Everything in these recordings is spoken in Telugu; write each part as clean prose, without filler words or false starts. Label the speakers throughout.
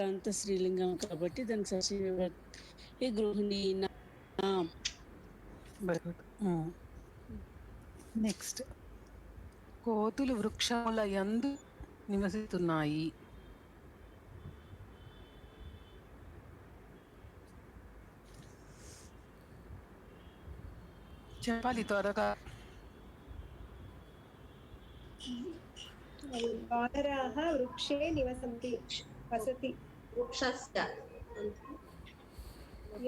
Speaker 1: అంత స్త్రీలింగం కాబట్టి దానికి షష్ఠీ విభక్తి గృహిణి
Speaker 2: వెరీ గుడ్. నెక్స్ట్, కోతులు వృక్షముల యందు నివసిస్తున్నాయి. చెప్పాలి త్వరగా.
Speaker 3: వానరాः వృక్షే నివసంతి వసతి.
Speaker 4: వృక్షస్య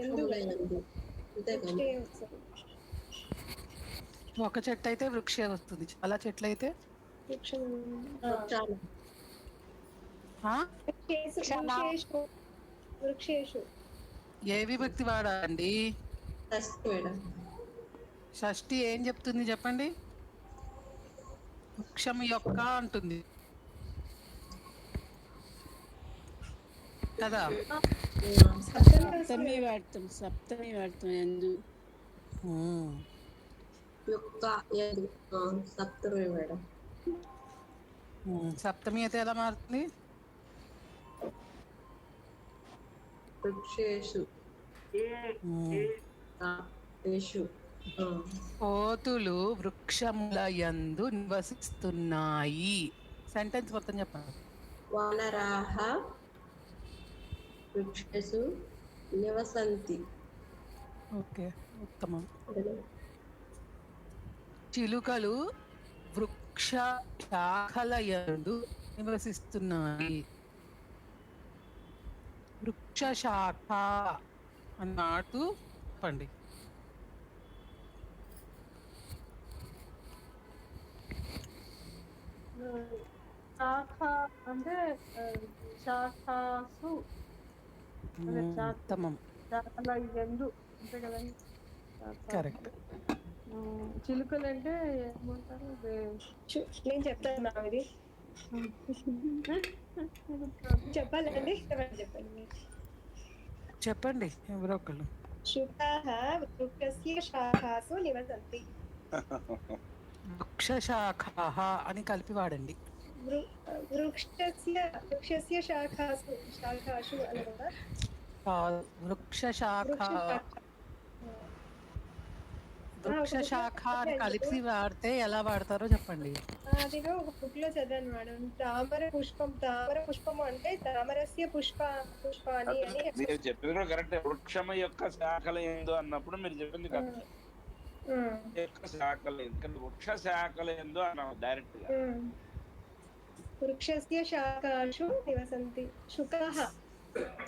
Speaker 3: ఎందు
Speaker 4: వృక్షే
Speaker 3: వృక్షే
Speaker 2: ఒక చెట్టు అయితే వృక్షే వస్తుంది, చాలా చెట్లు అయితే
Speaker 3: వృక్షం
Speaker 4: వృక్షాలు
Speaker 3: వృక్షేషు
Speaker 2: ఏ విభక్తి వాడాలండి?
Speaker 4: షష్ఠి మేడం.
Speaker 2: షష్ఠి ఏం చెప్తుంది చెప్పండి? వృక్షం యొక్క అంటుంది కదా.
Speaker 1: సప్తమి వాడతాం ఎందు
Speaker 4: యొక్క సప్తమి మేడం.
Speaker 2: సప్తమి అయితే ఎలా మారుతుంది?
Speaker 4: వృక్షేషు
Speaker 2: కోతులు వృక్షముల యందు నివసిస్తున్నాయి. సెంటెన్స్ మొత్తం చెప్పండి.
Speaker 4: వానరాः వృక్షేషు నివసంతి.
Speaker 2: ఓకే, ఉత్తమం. చిలుకలు వృక్ష శాఖల యందు నివసిస్తున్నాయి. వృక్ష శాఖ అన్నట్టు చెప్పండి.
Speaker 5: శాఖ అంటే శాఖాసు
Speaker 2: ఉత్తమం,
Speaker 5: శాఖల ఎందు అంతే కదండి.
Speaker 2: కరెక్ట్.
Speaker 5: చిలుకలు అంటే ఏమంటారు?
Speaker 3: నేను చెప్తాను ఇది చెప్పాలండి. చెప్పండి
Speaker 2: చెప్పండి ఎవరో ఒకళ్ళు.
Speaker 3: శుకాః వృక్షస్య శాఖాసు నివసంతి.
Speaker 2: వృక్ష శాఖాః అని కలిపి వాడండి.
Speaker 3: వృక్షస్య శాఖాసు అని కూడా.
Speaker 2: వృక్ష శాఖ అని కలిపి వాడితే ఎలా వాడతారో చెప్పండి.
Speaker 3: అదిగా ఒక బుక్ లో చదివాను మేడం. తామర పుష్పము అంటే తామరస్య పుష్పాని అని.
Speaker 6: మీరు చెప్పింది కూడా కరెక్ట్. వృక్షము యొక్క శాఖలు ఏందో అన్నప్పుడు మీరు చెప్పింది కరెక్ట్. యొక్క శాఖలు ఎందుకంటే వృక్ష శాఖలు ఏందో అన్నాం డైరెక్ట్ గా.
Speaker 3: వృక్షస్య శాఖాషు నివసంతి.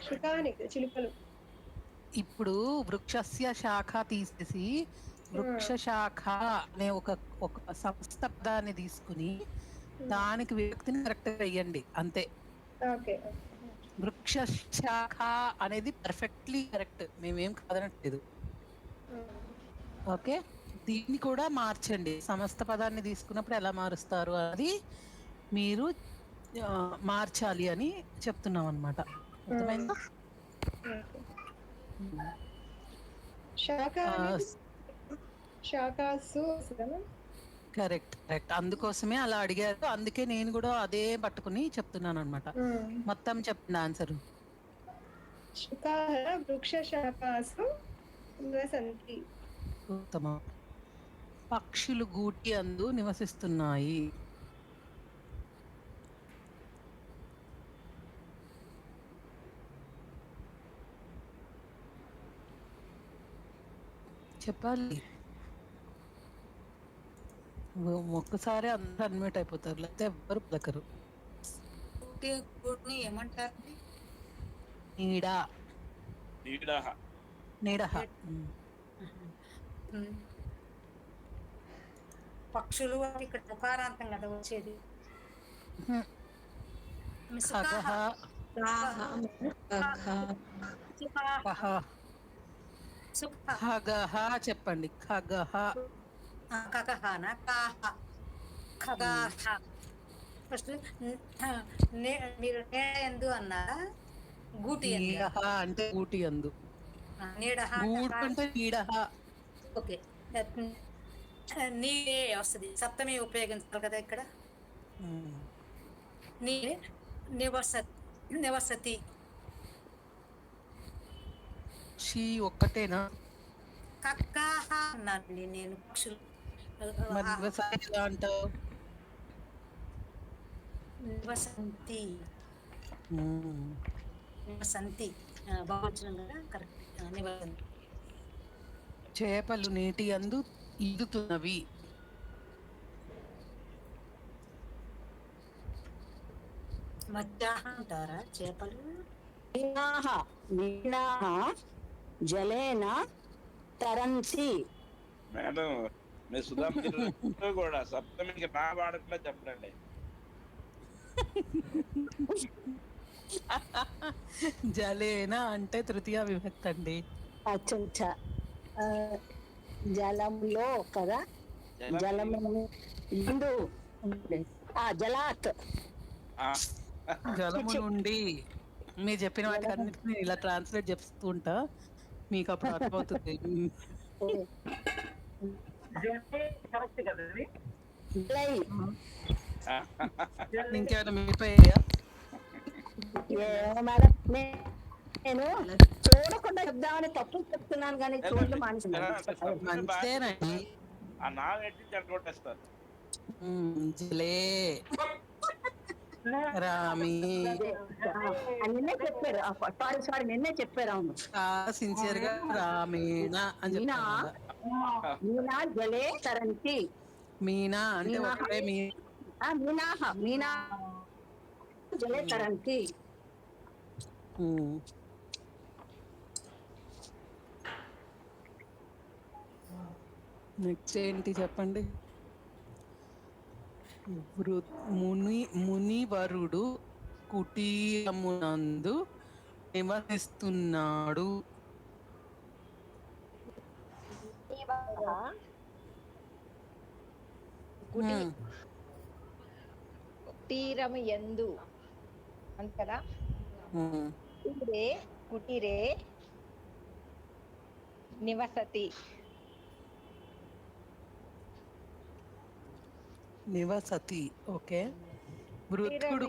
Speaker 3: శుకాని చిలుకలు.
Speaker 2: ఇప్పుడు వృక్షస్య శాఖ తీసేసి వృక్ష శాఖ అనే ఒక సమస్త పదాన్ని తీసుకుని దానికి విభక్తిని కరెక్ట్ వేయండి అంతే. వృక్ష శాఖ అనేది పర్ఫెక్ట్లీ కరెక్ట్, మేమేం కాదనట్లేదు. ఓకే, దీన్ని కూడా మార్చండి. సమస్త పదాన్ని తీసుకున్నప్పుడు ఎలా మారుస్తారు అది మీరు మార్చాలి అని చెప్తున్నాం అన్నమాట. అర్థమైందా? కరెక్ట్ కరెక్ట్, అందుకోసమే అలా అడిగారు. అందుకే నేను కూడా అదే పట్టుకుని చెప్తున్నాను అనమాట. మొత్తం చెప్పండి ఆన్సర్. ఉత్తమం. పక్షులు గూటి అందు నివసిస్తున్నాయి. చెప్పాలి. ఒక్కసారి అందరూ అన్మ్యూట్ అయిపోతారు, లేకపోతే ఎవ్వరు పలకరు. నీడ.
Speaker 7: పక్షులు ఇక్కడ నకారాంతం కదా వచ్చేది.
Speaker 2: చెప్పండి.
Speaker 7: ఫస్ట్ మీరు ఎందు అన్నారా? గూటి
Speaker 2: అంటే గూటి అందు.
Speaker 7: ఓకే, నీడే వస్తుంది. సప్తమి ఉపయోగించాలి కదా ఇక్కడ. నీ నివసతి
Speaker 2: పక్షి ఒక్కటేనా?
Speaker 7: కక్కాహ అన్నానండి నేను పక్షులు.
Speaker 2: మరి వ్యవసాయం ఎలా అంటావు?
Speaker 7: నివసంతి.
Speaker 2: మ్మ్.
Speaker 7: నివసంతి బాగుంచడం కదా కరెక్ట్. నివసంతి.
Speaker 2: చేపలు నీటి అందు ఈదుతున్నవి.
Speaker 7: మధ్యాహ్నం అంటారా చేపలు?
Speaker 8: మీనాః మీనాః జలేన తరంతి.
Speaker 6: మేడం మీ సుధామూర్తి కూడా సప్తమికి నా వాడకుండా చెప్పండి.
Speaker 2: జలేన అంటే తృతీయ విభక్తి అండి.
Speaker 8: అచ్చా జలంలో కదా, జలము ఇందు జలాత్.
Speaker 2: జలము నుండి. మీరు చెప్పిన వాటికి అన్నిటిని ఇలా ట్రాన్స్లేట్ చేస్తూ ఉంటా, మీకు అప్పుడు అర్థమవుతుంది.
Speaker 8: జలై.
Speaker 2: ఇంకేమైనా మిగిలిపోయాయా?
Speaker 8: ఏమో మేడం, నేను చూడకుండా చెప్దామని తప్పు చెప్తున్నాను కానీ చూడడం మానేసింది.
Speaker 2: మంచిదేనండి.
Speaker 6: ఆ నా ఎట్టి చెడగొట్టేస్తారు.
Speaker 2: జలే రామి.
Speaker 8: నిన్నే చెప్పారు, సారీ నిన్నే చెప్పారు. అవును,
Speaker 2: చాలా సిన్సియర్ గా రామేణ అని
Speaker 8: మీనా
Speaker 2: చెప్తాను.
Speaker 8: మీనా జలే తరంతి.
Speaker 2: మీనా అంటే ఒకటే
Speaker 8: మీనాః మీనా జలే తరంతి.
Speaker 2: నెక్స్ట్ ఏంటి చెప్పండి. మునివరుడు కుటీరమునందు నివసిస్తున్నాడు.
Speaker 9: కుటీరము యందు అంతరా కుటీరే నివసతి.
Speaker 2: నివసతి. ఓకే. వృద్ధుడు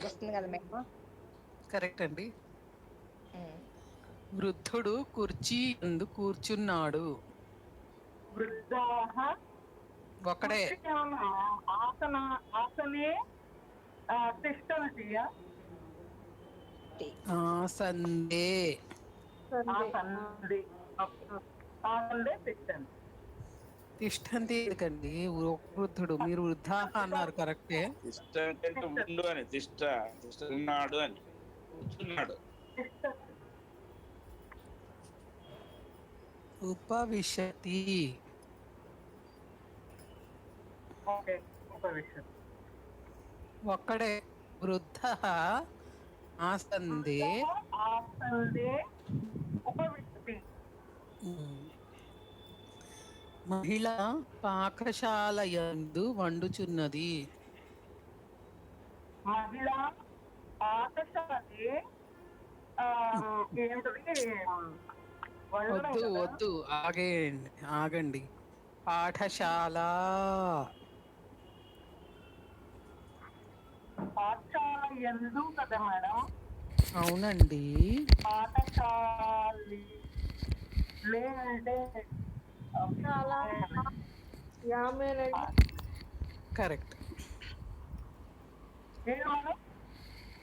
Speaker 9: వస్తుంది కదా మేడం.
Speaker 2: కరెక్ట్ అండి. వృద్ధుడు కుర్చీ యందు కూర్చున్నాడు.
Speaker 10: వృద్ధాః
Speaker 2: ఒకడే.
Speaker 10: ఆసనే తిష్టంతి.
Speaker 2: ఆసందే. తిష్టంతి ఎందుకండి? వృద్ధుడు. మీరు వృద్ధాః అన్నారు కరెక్టే.
Speaker 6: తిష్ట అంటే ఉండు అని, తిష్ట ఉన్నాడు అని, కూర్చున్నాడు.
Speaker 2: ఉపవిశతి. ఒక్కడే. వృద్ధ ఆసందే
Speaker 10: ఉపవిశతి.
Speaker 2: మహిళ పాకశాల యందు వండుచున్నది.
Speaker 10: మహిళ పాకశాలే
Speaker 2: వద్దు ఆగండి. పాఠశాల.
Speaker 10: పాఠశాల యందు కదా మేడం?
Speaker 2: అవునండి.
Speaker 10: పాఠశాలి అంటే
Speaker 2: కరెక్ట్.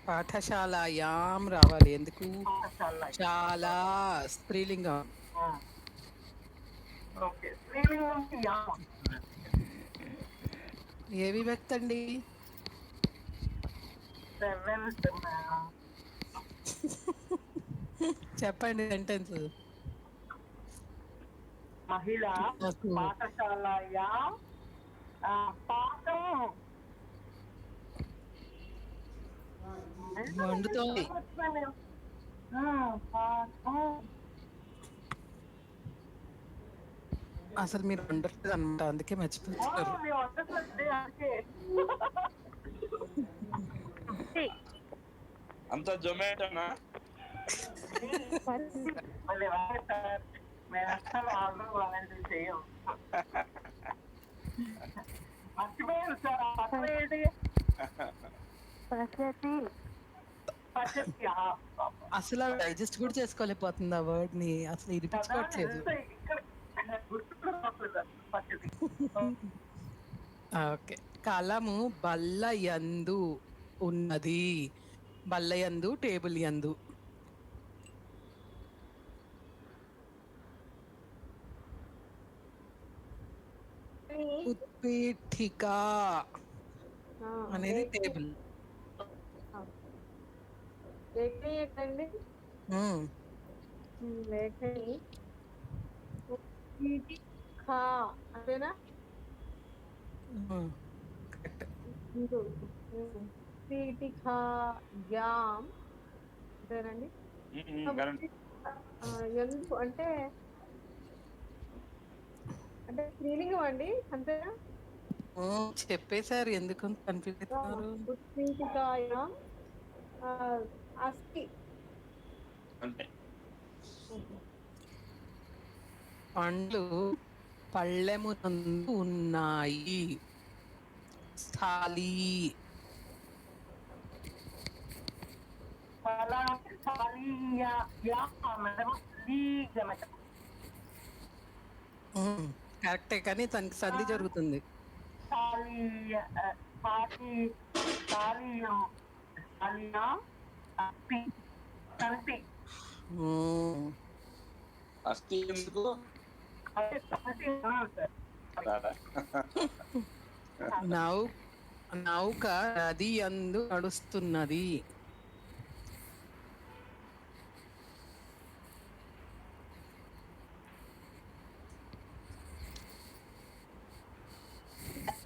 Speaker 2: పాఠశాలయాం రావాలి. ఎందుకు? చాలా స్త్రీలింగం. ఏ విభక్తి అండి? చెప్పండి సెంటెన్స్.
Speaker 10: మహిళ పాఠశాలయాం పాఠం
Speaker 2: వండుతోంది. అసలు మీరు వండట్లేదు అనమాట, అందుకే మర్చిపోతున్నారు.
Speaker 6: అంత జొమాటోనా?
Speaker 10: పచ్చతి
Speaker 2: అసలు డైజెస్ట్ కూడా చేసుకోలేకపోతుంది ఆ వర్డ్ ని, అసలు ఇరిపించుకోవట్లేదు.
Speaker 10: ఇక్కడ గుర్తు కూడా రావట్లేదు పచ్చతి.
Speaker 2: ఓకే. కలము బల్ల యందు ఉన్నది. బల్ల యందు, టేబుల్ యందు. ఉత్పీఠిక అనేది టేబుల్.
Speaker 5: లేఖని ఏంటండి? లేఖని ఖా అంతేనా? పీఠికా యామ్ అంతేనండి. ఎందుకు అంటే అంటే స్త్రీలింగం అండి, అంతేనా?
Speaker 2: చెప్పేశారు, ఎందుకు కన్ఫ్యూజ్ అవుతున్నారు?
Speaker 5: ఉత్పీఠికా యామ్ అస్తి.
Speaker 2: పండ్లు పళ్ళెమునందు ఉన్నాయి. స్థాళీ. కరెక్టే, కానీ తనకి సంధి జరుగుతుంది.
Speaker 6: అస్థి ఎందుకు?
Speaker 2: నౌక నది యందు నడుస్తున్నది.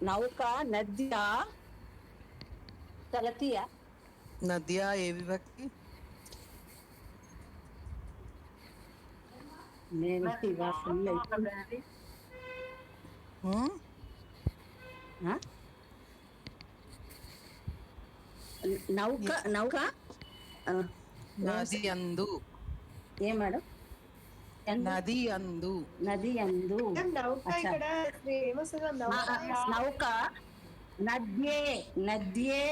Speaker 8: నౌక నద్యా చలతియా?
Speaker 2: నద్యా ఏ విభక్తి?
Speaker 8: నేను నౌక నౌక
Speaker 2: నది యందు.
Speaker 8: ఏ మేడం?
Speaker 2: నది యందు.
Speaker 8: నది యందు
Speaker 3: నౌక ఇక్కడ ఏమొస్తుందో
Speaker 8: నౌక నద్యే నద్యే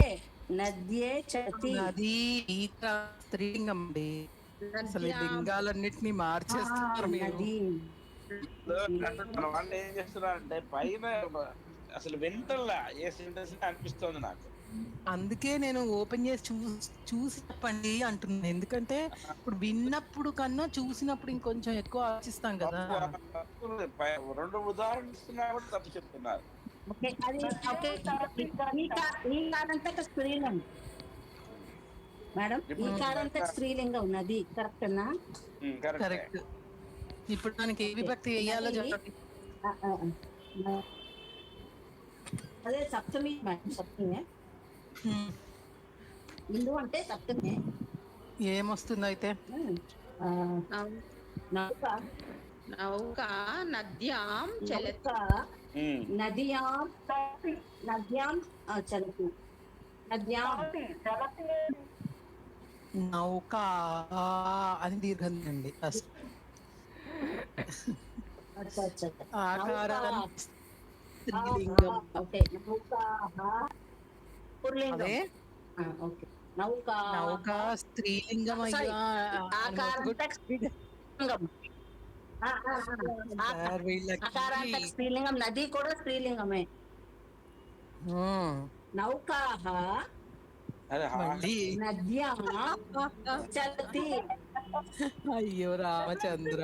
Speaker 8: నద్యే చతి.
Speaker 2: నది ఈత స్త్రీలింగం అండి. అసలు ఈ లింగాలన్నిటినీ మార్చేస్తున్నారు మీరు.
Speaker 6: మన వాళ్ళు ఏం చేస్తున్నారంటే పైన అసలు వింటల్లా ఏ సెంటెన్స్ అనిపిస్తుంది నాకు.
Speaker 2: అందుకే నేను ఓపెన్ చేసి చూసి చెప్పండి అంటున్నాను. ఎందుకంటే ఇప్పుడు విన్నప్పుడు కన్నా చూసినప్పుడు ఇంకొంచెం ఎక్కువ ఆలోచిస్తాం కదా.
Speaker 6: 2 ఉదాహరణలు ఇస్తున్నా కూడా తప్పు చెప్తున్నారు.
Speaker 8: స్త్రీలింగం మేడం, ఈ కారంతక స్త్రీలింగం ఉన్నది. కరెక్టేనా?
Speaker 2: కరెక్ట్. ఇప్పుడు దానికి ఏ విభక్తి వేయాలో చెప్పండి.
Speaker 8: అదే సప్తమి మేడం, సప్తమే. ఇందు అంటే సప్తమే.
Speaker 2: ఏమొస్తుంది అయితే?
Speaker 8: నౌక నౌక నద్యాం చలత. నదియాం నద్యాం చలతి. నద్యాం
Speaker 2: నౌక అని దీర్ఘం అండి. ఫస్ట్ ఆకారం స్త్రీలింగం. అదే
Speaker 8: నౌక
Speaker 2: నౌక స్త్రీలింగం.
Speaker 8: స్త్రీలింగం. నది కూడా స్త్రీలింగమే. నౌకాః నద్యాం చలతి.
Speaker 2: అయ్యో రామచంద్ర,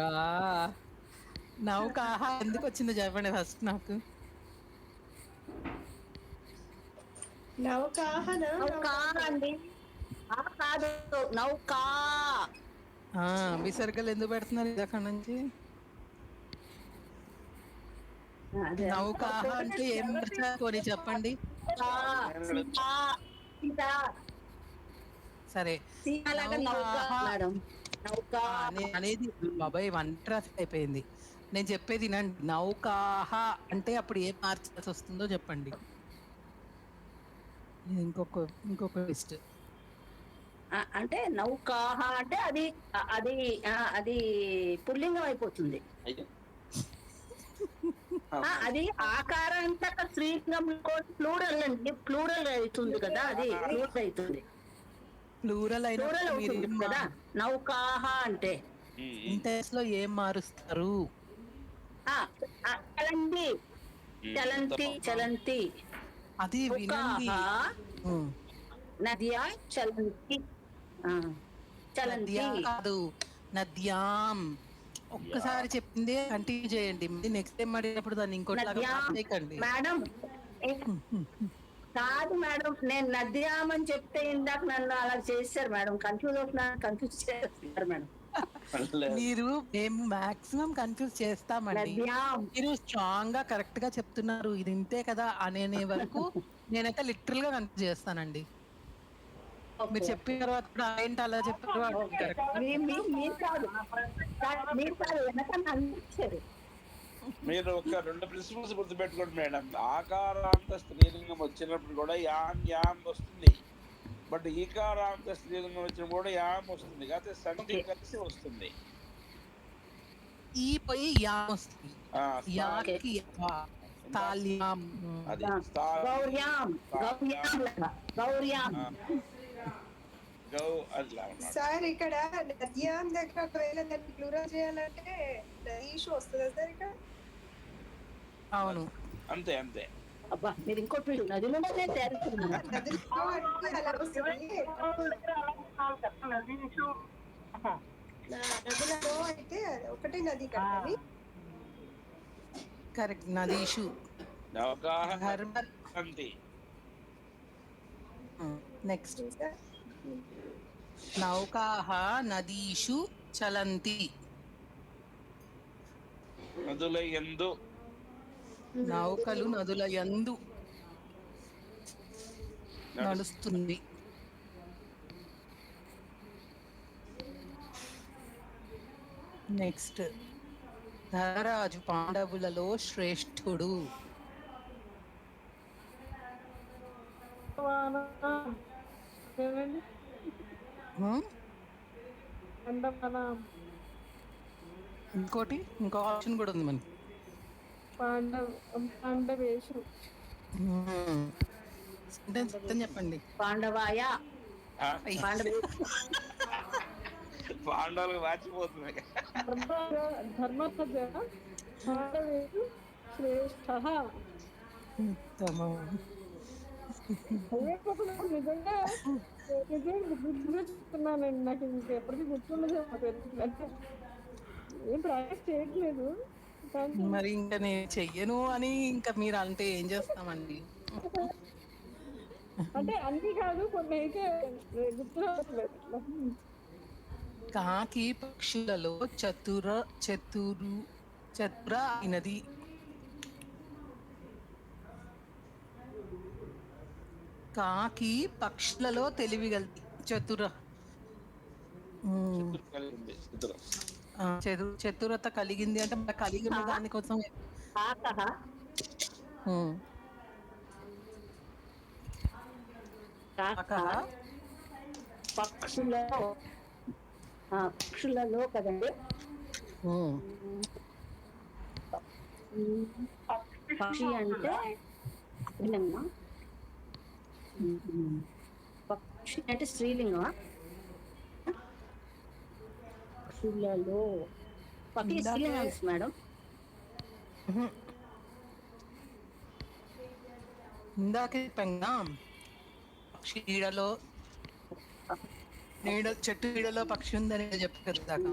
Speaker 2: నౌకాః ఎందుకు వచ్చిందో చెప్పండి ఫస్ట్ నాకు.
Speaker 8: అండి కాదు, నౌకా.
Speaker 2: విసర్గలు ఎందుకు పెడుతున్నారు ఇది అక్కడ నుంచి? నౌకాః అంటే ఏం మార్చుకొని చెప్పండి. సరే, అనేది బాబాయ్ 1 ట్రాఫిక్ అయిపోయింది. నేను చెప్పేది వినండి. నౌకాః అంటే అప్పుడు ఏం మార్చాల్సి వస్తుందో చెప్పండి. ఇంకొక లిస్ట్.
Speaker 8: అంటే నౌకాః అంటే అది అది అది పుల్లింగం అయిపోతుంది. అది ఆకారాంతక స్త్రీలింగం ప్లూరల్ అండి. ప్లూరల్ అవుతుంది కదా, అది ప్లూరల్ అవుతుంది.
Speaker 2: ప్లూరల్
Speaker 8: ప్లూరల్
Speaker 2: అయినప్పుడు మీరు
Speaker 8: అవుతుంది కదా, నౌకాహ అంటే.
Speaker 2: ఇంటెన్స్ లో ఏం మారుస్తారు?
Speaker 8: ఆ, చలంతి చలంతి చలంతి.
Speaker 2: అది వినండి.
Speaker 8: నౌకాహ నద్యా చలంతి. చలంతి
Speaker 2: నద్యా కాదు, నద్యాం. ఒక్కసారి చెప్పింది కంటిన్యూ చేయండి, నెక్స్ట్ టైం అడిగినప్పుడు దాన్ని ఇంకోటిలాగా చేయకండి
Speaker 8: మేడం. కాదు మేడం, నేను నద్యాం అని చెప్తే ఇందాక నన్ను అలా చేశారు మేడం, కన్ఫ్యూజ్ చేస్తారు మేడం.
Speaker 2: మీరు మేము మాక్సిమం కన్ఫ్యూజ్ చేస్తామండి.
Speaker 8: నద్యాం
Speaker 2: మీరు స్ట్రాంగ్ గా కరెక్ట్ గా చెప్తున్నారు, ఇది ఇంతే కదా అనే వరకు నేనైతే లిటరల్ గా కన్ఫ్యూజ్ చేస్తానండి. మీరు చెప్పిన తర్వాత కూడా ఏంటి అలా చెప్పారు
Speaker 8: మీరు కాదు వెనక అనిపించారు.
Speaker 6: మీరు ఒక 2 ప్రిన్సిపల్స్ గుర్తుపెట్టుకోండి మేడం. ఆకారాంత స్త్రీలింగం వచ్చినప్పుడు కూడా యాం వస్తుంది, బట్ ఈకారాంత స్త్రీలింగం వచ్చినప్పుడు కూడా యాం వస్తుంది, కాకపోతే సంధి కలిసి వస్తుంది.
Speaker 2: ఈ పోయి యాం వస్తుంది, యాకి తాల్యాం.
Speaker 6: అది
Speaker 8: గౌర్యాం గౌర్యాం
Speaker 6: గౌ అట్లా అన్నమాట.
Speaker 3: సార్ ఇక్కడ నద్యాం దగ్గర ఒకవేళ దాన్ని ప్లూరల్ చేయాలంటే నదీషు వస్తుందా సార్ ఇక్కడ?
Speaker 2: అవును,
Speaker 6: అంతే అంతే.
Speaker 8: అబ్బా మీరు ఇంకోటి నదిలోనే నేను తేరుతున్నాను.
Speaker 3: నదిలో అంటే అలా వస్తుంది, నదులలో అయితే ఒకటే నది కట్టది.
Speaker 2: కరెక్ట్, నదీషు.
Speaker 6: సంధి.
Speaker 2: నెక్స్ట్, నౌకాహ నదీషు చలంతి.
Speaker 6: నదుల యందు.
Speaker 2: నౌకలు నదుల యందు నడుస్తుంది. నెక్స్ట్, ధనరాజు పాండవులలో శ్రేష్ఠుడు. ఇంకో ఆప్షన్ కూడా ఉంది మనకి,
Speaker 5: పాండవేషు.
Speaker 2: సెంటెన్స్ మొత్తం చెప్పండి.
Speaker 8: పాండవాయ
Speaker 6: పాండవులకు వాచిపోతున్నాయి.
Speaker 5: ధర్మరాజ పాండవేషు శ్రేష్ఠః. నిజంగా గుర్తుగా చెప్తున్నానండి, నాకు ఇంకా ఎప్పటికీ గుర్తుండదు. అంటే ఏం ప్రాక్టీస్ చేయట్లేదు,
Speaker 2: మరి ఇంకా నేను చెయ్యను అని ఇంకా మీరు అంటే ఏం చేస్తామండి.
Speaker 5: అంటే అన్ని కాదు, కొన్ని అయితే గుర్తురావట్లేదు.
Speaker 2: కాకి పక్షులలో చతుర అయినది. కాకి పక్షులలో తెలివిగలది. చతురత కలిగింది అంటే మన కలిగిన దానికోసం.
Speaker 8: పక్షులలో కదండి, పక్షి అంటే పక్షి అంటే స్త్రీలింగమా? పక్షులలో పక్షి స్త్రీలింగం మేడం.
Speaker 2: ఇందాక చెప్పంగా పక్షి నీడలో, చెట్టు నీడలో పక్షి ఉందని చెప్పారు దాకా.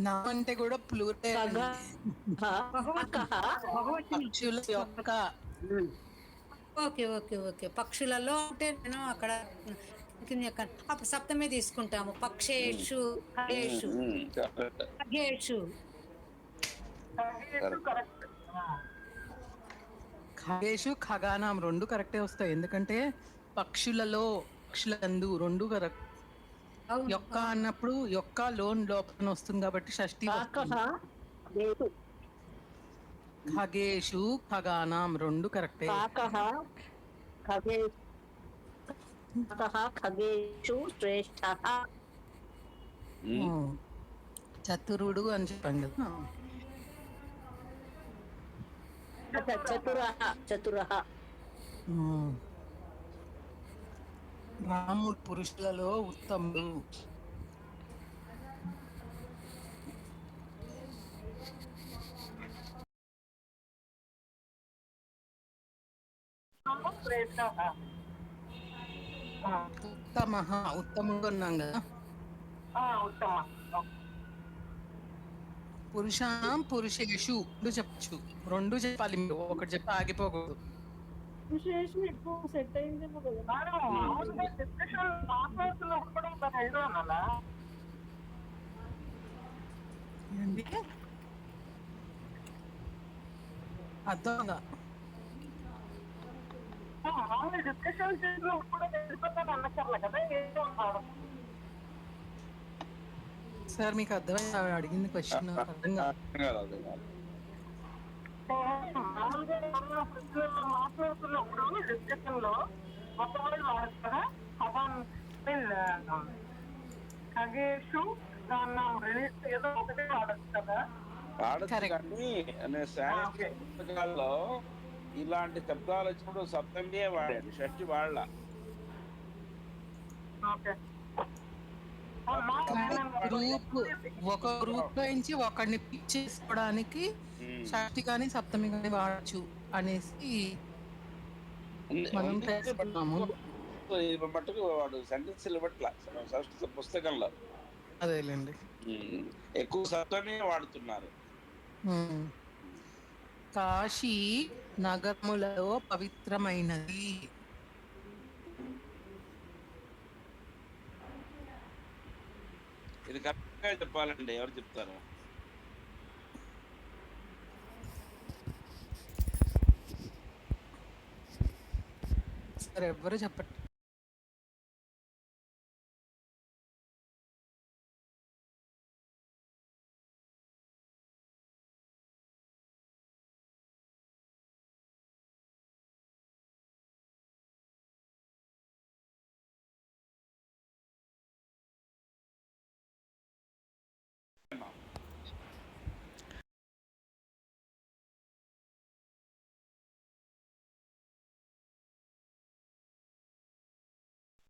Speaker 2: నా అంటే కూడా ప్లూరల్. పక్షుల యొక్క.
Speaker 7: ఓకే ఓకే ఓకే, పక్షులలో అంటే నేను అక్కడ సప్తమే తీసుకుంటాము. పక్షేషు ఖగేషు ఖగేషు.
Speaker 2: ఖగేషు ఖగానాం రెండు కరెక్టే వస్తాయి, ఎందుకంటే పక్షులలో పక్షులందు రెండు కరెక్ట్. యొక్క అన్నప్పుడు యొక్క లోన్ లోపల వస్తుంది కాబట్టి షష్ఠి. ఖగేషు ఖగానాం రెండు కరెక్టే.
Speaker 8: ఖగేషు శ్రేష్ఠః.
Speaker 2: చతురుడు అని చెప్పాం కదా.
Speaker 8: చతురహ.
Speaker 2: రాముడు పురుషులలో ఉత్తముడు. ఉత్తమ ఉత్తముడు అన్నాం కదా.
Speaker 10: ఉత్తమ.
Speaker 2: పురుషాం పురుషేషు చెప్పచ్చు, రెండు చెప్పాలి మీరు, ఒకటి చెప్పి ఆగిపోకూడదు.
Speaker 5: విశేషం ఎక్కువ సెట్ అయిందేమో కదా.
Speaker 2: ఏంటి అర్థంగా
Speaker 10: డిస్కషన్ చేసినప్పుడు వెళ్ళిపోతాను అన్నకర్లే కదా. ఏదో ఉన్నాడు
Speaker 2: సార్, మీకు అర్థమైంది ఆవిడ అడిగింది క్వశ్చన్? అర్థం కాదు.
Speaker 10: మామూలుగా మాట్లాడుతున్నప్పుడు డిస్కషన్ లో మొత్తం వాడతారా ఖగేషు ఏదో ఒకటే వాడచ్చు కదా.
Speaker 6: వాడచ్చు, కానీ పుస్తకాల్లో ఇలాంటి శబ్దాలు వచ్చినప్పుడు సప్తమియే వాడాడు, షష్ఠి వాడలా.
Speaker 2: ఒక గ్రూప్ నుంచి ఒకరిని పిక్ చేసుకోవడానికి షష్ఠి కానీ సప్తమి కానీ వాడచ్చు అనేసి మనం తెలుసుకున్నాము.
Speaker 6: మట్టుకు వాడు సెంటెన్స్ ఇవ్వట్ల సంస్కృత పుస్తకంలో.
Speaker 2: అదేలేండి,
Speaker 6: ఎక్కువ సప్తమే వాడుతున్నారు.
Speaker 2: కాశీ నగరములలో పవిత్రమైనది.
Speaker 6: ఇది కరెక్ట్ గా చెప్పాలండి, ఎవరు చెప్తారు?
Speaker 2: సరే, ఎవ్వరు చెప్పండి.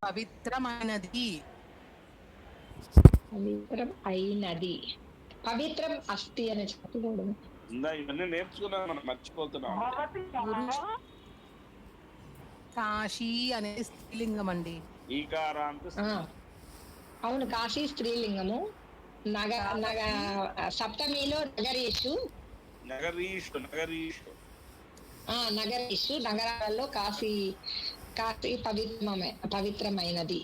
Speaker 2: పవిత్రమైనది.
Speaker 9: పవిత్రం అయినది. పవిత్రం అస్థి అని చెప్పకూడదు.
Speaker 6: ఇవన్నీ నేర్చుకున్నాం, మనం మర్చిపోతున్నాం.
Speaker 2: కాశీ అనేది స్త్రీలింగం అండి.
Speaker 9: అవును, కాశీ స్త్రీలింగము. సప్తమిలో నగరీషు. నగరీషు నగరాలలో కాశీ పవిత్రమైనది.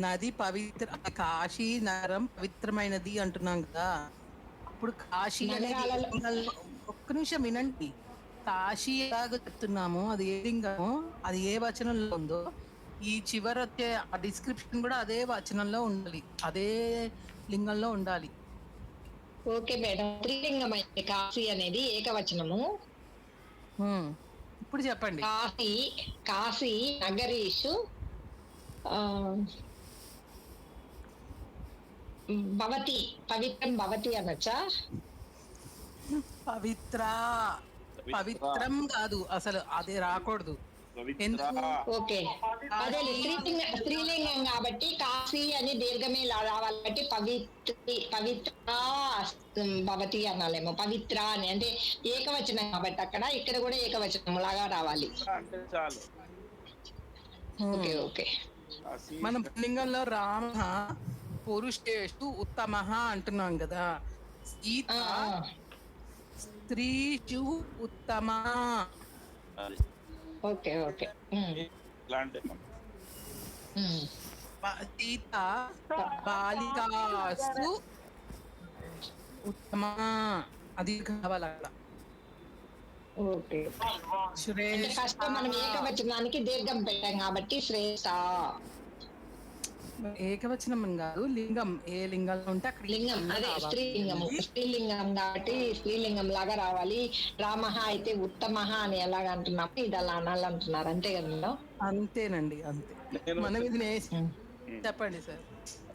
Speaker 2: నది పవిత్ర, కాశీ నగరం పవిత్రమైనది అంటున్నాం కదా. ఇప్పుడు కాశీ అనేది, ఒక్క నిమిషం వినండి, కాశీ ఎలాగ చెప్తున్నాము, అది ఏ లింగము, అది ఏ వచనంలో ఉందో, ఈ చివరి వచ్చే ఆ డిస్క్రిప్షన్ కూడా అదే వచనంలో ఉండాలి, అదే లింగంలో ఉండాలి.
Speaker 9: ఓకే మేడం, స్త్రీలింగం అయితే కాశీ అనేది ఏకవచనము.
Speaker 2: ఇప్పుడు చెప్పండి.
Speaker 9: కాశీ నగరీషు భవతి. పవిత్రం భవతి అనొచ్చా?
Speaker 2: పవిత్రం కాదు, అసలు అదే రాకూడదు.
Speaker 9: ఓకే, అదే స్త్రీలింగం కాబట్టి కాశీ అని దీర్ఘమే రావాలి, కాబట్టి పవిత్ర భవతి అనాలేమో. పవిత్ర అని అంటే ఏకవచనం కాబట్టి అక్కడ, ఇక్కడ కూడా ఏకవచనం లాగా రావాలి. Okay okay.
Speaker 2: మనం లింగంలో రామ పురుషేషు ఉత్తమ అంటున్నాం కదా. సీత స్త్రీషు ఉత్తమ.
Speaker 9: Okay okay.
Speaker 2: సీత బాలికాసు ఉత్తమ, అది కావాలి అక్కడ.
Speaker 9: ఓకే, ఫస్ట్ మనం ఏకవచనానికి దీర్ఘం పెట్టాం కాబట్టి శ్రేష్ఠ.
Speaker 2: ఏకవచనం కాదు, లింగం ఏ లింగంలో ఉంటే అక్కడ
Speaker 9: లింగం, అదే స్త్రీలింగము. స్త్రీలింగం కాబట్టి స్త్రీలింగం లాగా రావాలి. రామ అయితే ఉత్తమ అని ఎలాగ అంటున్నాము, ఇది అలా అనాలంటున్నారు, అంతే కదా?
Speaker 2: అంతేనండి, అంతే. మనం ఇది చెప్పండి సార్.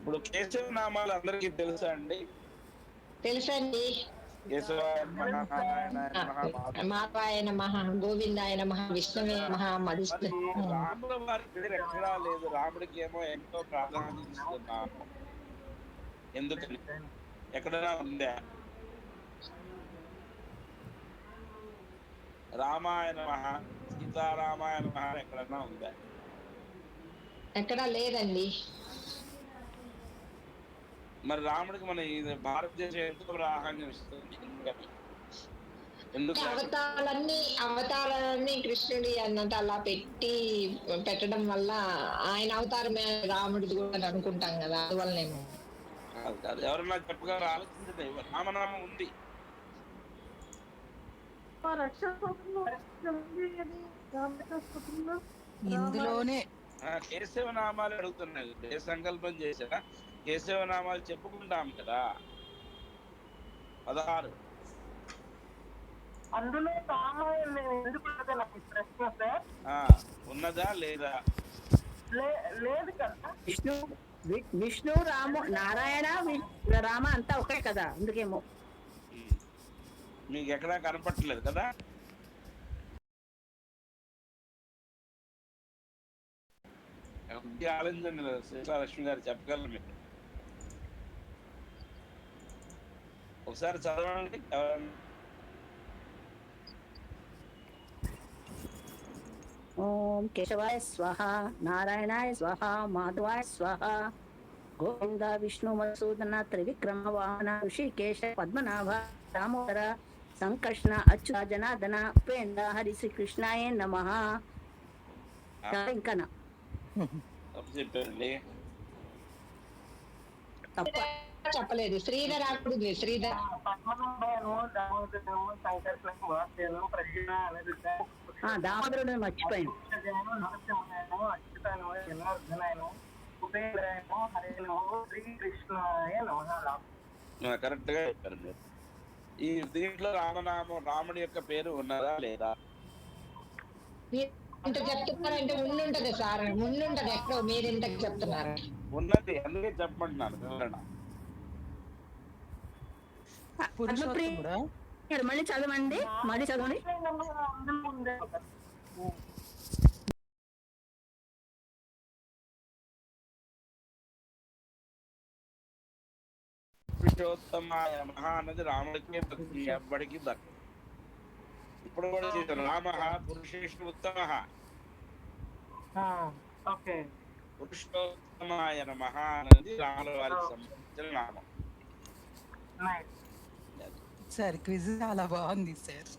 Speaker 6: ఇప్పుడు కేశవ నామాలు అందరికీ తెలుసా అండి?
Speaker 9: తెలుసండి.
Speaker 6: కేశవాయ నమః, నారాయణాయ నమః,
Speaker 9: మాధవాయ నమః, గోవిందాయ నమః, విష్ణువే నమః, మధుసూదన.
Speaker 6: మరి రాముల వారి పేరు ఎక్కడా లేదు. రాముడికి ఏమో ఎంతో ప్రాధాన్యత ఇస్తున్నాము. ఎందుకని? ఎక్కడైనా ఉందా? రామాయ నమః, సీతారామాయ నమః ఎక్కడైనా ఉందా?
Speaker 9: ఎక్కడా లేదండి.
Speaker 6: మరి రాముడికి మన ఈ భారతదేశం ఎంతో ప్రాధాన్యం ఇస్తుంది. ఎందుకు?
Speaker 9: అవతారాలన్నీ కృష్ణుడి అన్నట్టు అలా పెట్టడం వల్ల ఆయన అవతారమే రాముడిది కూడా అనుకుంటాం కదా, అందువల్లనేమో.
Speaker 6: కాదు, ఎవరన్నా చెప్పగలరు? ఆలోచించండి. రామనామం ఉంది.
Speaker 2: ఇందులోనే
Speaker 6: కేశవ నామాలు అడుగుతున్నాయి. ఏ సంకల్పం చేసినా కేశవ నామాలు చెప్పుకుంటాం కదా. 16
Speaker 10: అందులో రామాయణం నేను ఎందుకు నాకు ప్రశ్న సార్.
Speaker 6: ఉన్నదా లేదా?
Speaker 10: లేదు కదా.
Speaker 8: విష్ణు రాము నారాయణ రామ అంతా ఒకే కదా, అందుకేమో.
Speaker 6: మీకు ఎక్కడా కనపట్టలేదు కదా. ఆలోచించండి, సీతాలక్ష్మి గారు చెప్పగలరు మీకు. ఒకసారి చదవండి.
Speaker 8: ఓం కేశవాయ స్వహ, నారాయణాయ స్వహ, మాధవాయ స్వహ, గోవింద విష్ణు మధుసూదన త్రివిక్రమ వాహన ఋషికేశ పద్మనాభ దామోదర సంకర్షణ అచ్యుత జనార్దన ఉపేంద్ర హరి శ్రీ కృష్ణాయ నమః. ఇంకా
Speaker 6: చెప్పండి.
Speaker 9: చెప్పలేదు. శ్రీధర్ అప్పుడు శ్రీధర్
Speaker 8: దామోదరుడు మర్చిపోయాను.
Speaker 6: కరెక్ట్ గా చెప్పారు మీరు. ఈ దీంట్లో రామనామం రాముడి యొక్క పేరు ఉన్నదా లేదా?
Speaker 9: ఇంత చెప్తున్నారంటే ఉండుంటది సార్, ఉండుంటది. ఎక్కడో మీరు ఇంతకు చెప్తున్నారు.
Speaker 6: ఉన్నది, అందుకే చెప్పమంటున్నాను.
Speaker 8: మళ్ళీ చదవండి, మళ్ళీ చదవండి.
Speaker 6: పురుషోత్తమాయ నమః అన్నది రాముడికి భక్తి, ఎవ్వడికి భక్తి. ఇప్పుడు కూడా రామ పురుషేషు ఉత్తమ. పురుషోత్తమాయ నమః అన్నది రాముల వారికి సంబంధించిన నామం.
Speaker 2: సార్ క్విజ్ చాలా బాగుంది సార్.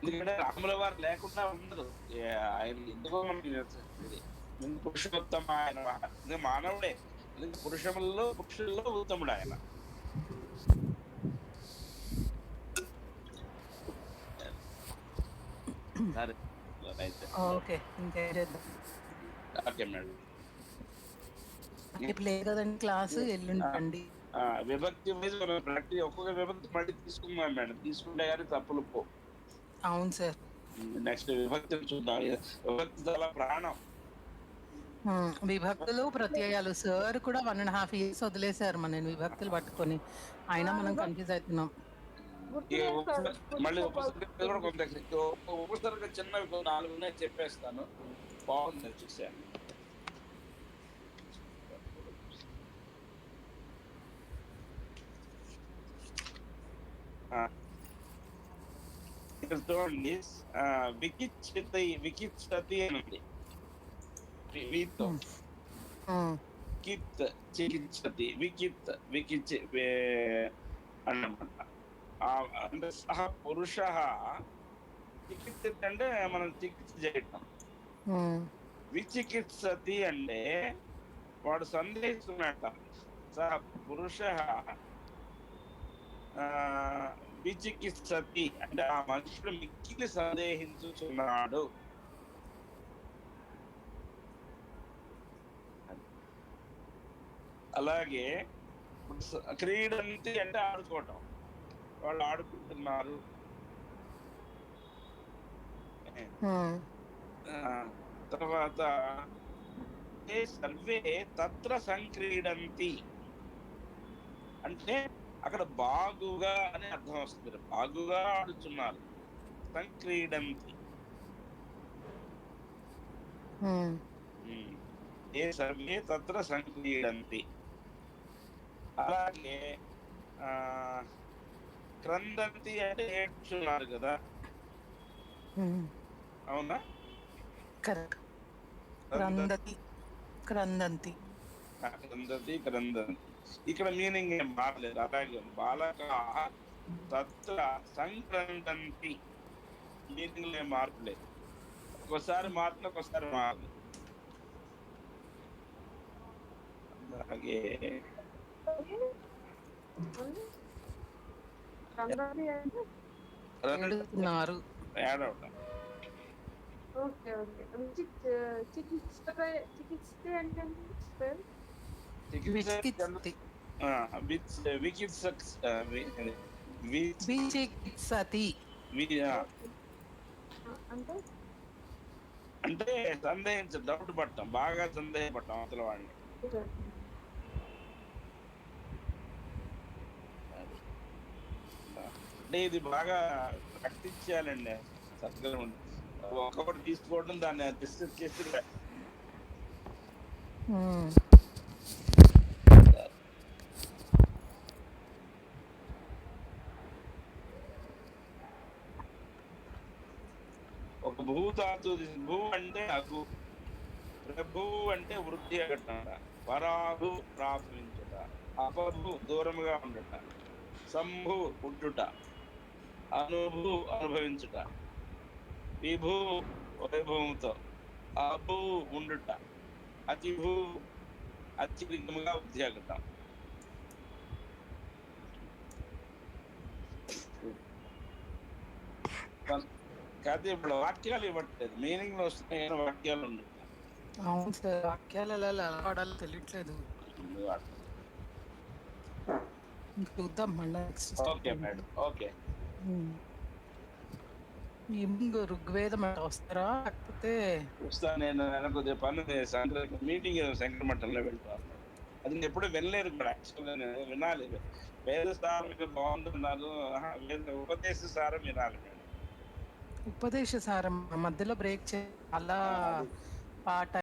Speaker 6: ఎందుకంటే రాముల వారు లేకుండా ఉండదు. ఆయన ఎందుకో మనకి పురుషోత్తమ ఆయన మానవుడే. పురుషుల్లో ఉత్తముడు ఆయన.
Speaker 2: Okay,
Speaker 6: okay madam.
Speaker 2: ఇప్పుడు లేదు కదండి క్లాసు, ఎల్లుండి.
Speaker 6: విభక్తి వైజ్ మనం ప్రాక్టీస్ ఒక్కొక్క విభక్తి మళ్ళీ తీసుకుందాం మేడం. తీసుకుంటే కానీ తప్పులు పో.
Speaker 2: అవును సార్.
Speaker 6: నెక్స్ట్ విభక్తి చూద్దాం. విభక్తి చాలా ప్రాణం.
Speaker 2: విభక్తులు ప్రత్యయాలు సార్ కూడా 1.5 years వదిలేశారు మన విభక్తులు పట్టుకొని. అయినా మనం కన్ఫ్యూజ్ అవుతున్నాం.
Speaker 6: మళ్ళీ ఉపసర్గ చిన్నవి 4 ఉన్నాయి, చెప్పేస్తాను. బాగుంది చూసాను. చూడండి, వికిత్సతి అని ఉంది. కిత్ చికిత్సతి, వికిత్ అన్నమాట. అంటే సహ పురుష చికిత్సతి అంటే మనం చికిత్స చేయటం. విచికిత్సతి అంటే వాడు సందేహిస్తున్నట్ట. సహ పురుష విచికిత్సతి అంటే ఆ మనుషుడు మిక్కిలి సందేహించుచున్నాడు. అలాగే క్రీడంతి అంటే ఆడుకోవటం. వాళ్ళు ఆడుకుంటున్నారు. తర్వాత ఏ సర్వే తత్ర సంక్రీడంతి అంటే అక్కడ బాగుగా అని అర్థం వస్తుంది. బాగుగా ఆడుతున్నారు. సంక్రీడంతి ఏ సర్వే తత్ర సంక్రీడంతి. అలాగే క్రందంతి అంటే ఏడ్చున్నారు కదా, అవునా?
Speaker 2: క్రందంతి క్రందంతి
Speaker 6: క్రందంతి. ఇక్కడ మీనింగ్ ఏం మారలేదు. అలాగే బాలక తత్ర సంక్రందంతి మీనింగ్ ఏం మార్పులేదు. ఒక్కోసారి మారుతుంది, ఒక్కోసారి మారదు. అలాగే
Speaker 2: ఏడుతున్నారు.
Speaker 6: ఏడవటం.
Speaker 5: Okay okay. చికిత్సే అంటే
Speaker 2: విచికిత్సతి
Speaker 6: అంటే సందేహించడం, డౌట్ పడటం, బాగా సందేహపడటం అవతల వాడిని. అంటే ఇది బాగా ప్రాక్టీస్ చేయాలండి. చక్కగా ఒక్కొక్కటి తీసుకోవడం, దాన్ని డిస్కస్ చేసి ఒక భూధాతు. భూ అంటే అగు, ప్రభు అంటే వృద్ధి అగట, పరాభు ప్రాప్తించుట, అపభు దూరముగా ఉండట, సంభు పుట్టుట, అనుభు అనుభవించుట, విభూ వైభవంతో, అభు ఉండుట, అతిభూ అత్యధికముగా వృద్ధి అగట. కాదు, ఇప్పుడు వాక్యాలు ఇవ్వట్లేదు, మీనింగ్ లో వస్తున్నాయి వాక్యాలు ఉండవు.
Speaker 2: అవును సార్, వాక్యాలు ఎలా వాడాలో తెలియట్లేదు. చూద్దాం మళ్ళీ.
Speaker 6: Okay madam, okay.
Speaker 2: ఈవినింగ్ ఋగ్వేదం వస్తారా? లేకపోతే
Speaker 6: వస్తా. నేను కొద్దిగా పని మీటింగ్ శంకరమఠంలో వెళ్తాను. అది నేను ఎప్పుడు వినలేదు కూడా. యాక్చువల్గా నేను వినాలి. వేద సారం బాగుంటున్నారు, ఉపదేశ సారం వినాలి మేడం.
Speaker 2: ఉపదేశ సారం మధ్యలో బ్రేక్ అలా పాట